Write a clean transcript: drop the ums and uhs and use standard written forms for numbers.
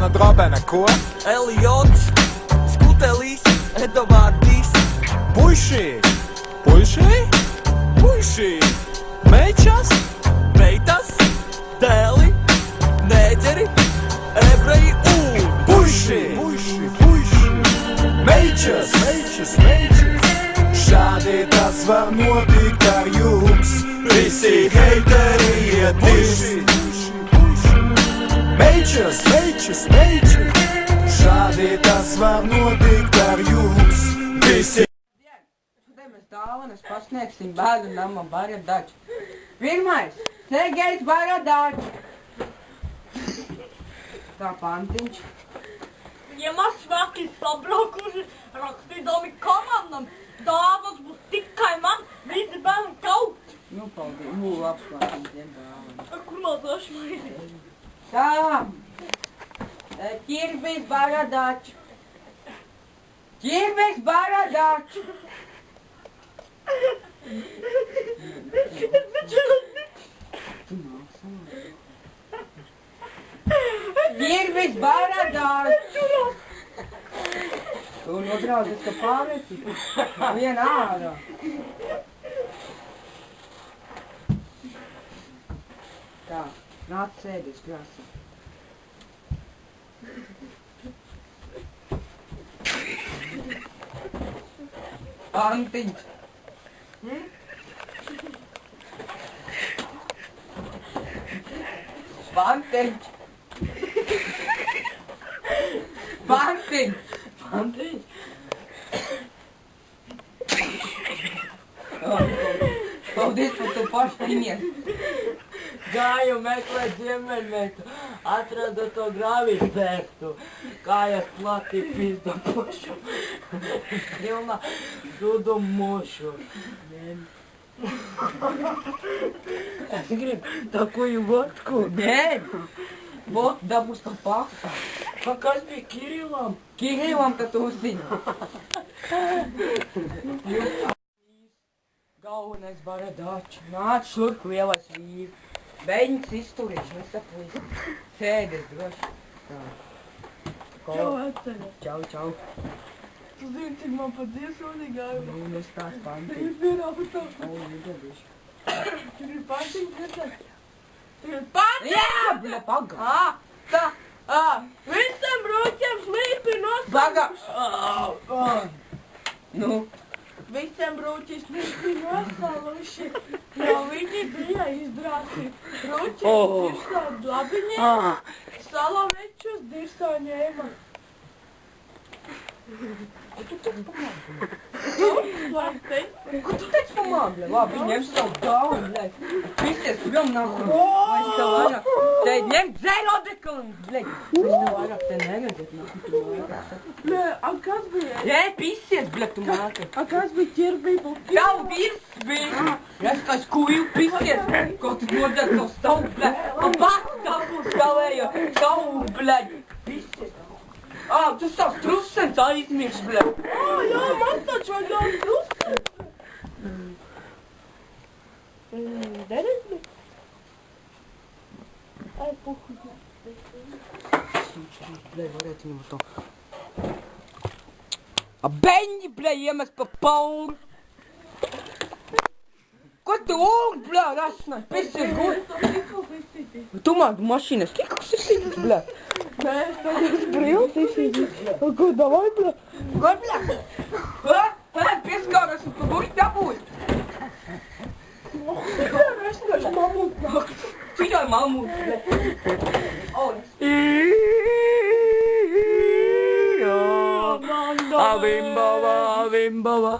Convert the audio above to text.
Mana drobene, ko? Eliots, Skutelis, Edovardis. Puiši! Puiši? Puiši! Mečas? Meitas, dēli, nēģeri, ebreji un Puiši! Puiši! Puiši! Mečas! Mečas! Mečas! Šādi tas var notikt ar jums. Visi heiteri iet dirst. Mečas! Mečas! Mečas! Šādi tas var notikt ar jums. Visi Mēs dāvanas pasniegsim bērnu namam Baradaču. Pirmais, Sergejs Baradačs. Tā pantiņš. Ja mēs vaki sabraukuši rakstīdami komandam, dāvas būs tikai man, visi bērni kaut. Nu, paldies. Nu, labs vārds, dien dāvanas. Kur man došu maizi? Tā. Ķirbis Baradačs. Ķirbis Baradačs. Ķirbis Baradačs. Tu nodraudzies, ka pārēsi. Vien ārā. Tā, nāc sēdies krāsā. Antiņš. Svantiņš. Svantiņš. Svantiņš. Paldies par to pašu ķinies. Gāju meklēt ziemeļmeitu, atradu to grāvītbērtu, kājas plati pizdu pušu, pilna dudu mušu. Es gribu. Такую водку? Nē. Vot, dabūs to pašu. А kas bija Kirillam? Kirillam, ka tu zini. Galvenais Baradačs. Nāc šurp lielais vīrs. Beņķis izturīši, nesaplīst. Sēdies droši. Tā. Čau, atceļ. Čau, čau. Tu zini, cik man pat dziesoni gāju. Nu, mēs tās pantiņas. Tagad vienā putā. O, negadīšu. Tu gribi pantiņu redzēt? Tu gribi pantiņu? Jā, bļa, pagā. Tā. Visiem bruķiem slīpi Pagā. nosaluši. Nu. Visiem bruķi slīpi nosaluši. Jo viņi bija izdrāti. Bruķi dirsā dlabiņiem. Salavečus dirsā ņēma. Ko tu teici pamāgli? Ko tu teici pamāgli? Labi, ņem savu galvu, bļaļ. Visies, vēl nav. Vai tev vairāk? Te ņem dzēru odekali, bļaļ. Es tev vairāk te negadzēt, nāk, tu vairāk. Nē, a kas bija? Jē, pisies, bļaļ, tu māki. A kas bija ķirbību? Tavu virs bija. Es kāds kuju pisies. Ko tu nodēr savu stavu, bļaļ. Man bats tavu stāvējo. Savu, bļaļ. Pisies. Tu savs trusens aizmirst, bļaļ. Jā, man taču vajag jau trusens. Derez bija? Ai, puhu. Bļaļ, varētu viņam to. A beņi, bļaļ, iemest pa pauru. Ko tu ūg, bļaļ, rasnās? Pisies, guļ. Tu man mašīnas tikus izsīdis, bļaļ. Nē, es tagad brīvs izsīdis. Ko, davai, bļa? Ko, bļaļ? Pieskāras un tu būs dabūs. Es taču mamūt nāk. Tikai mamūt, bļaļ. Avimbava, avimbava.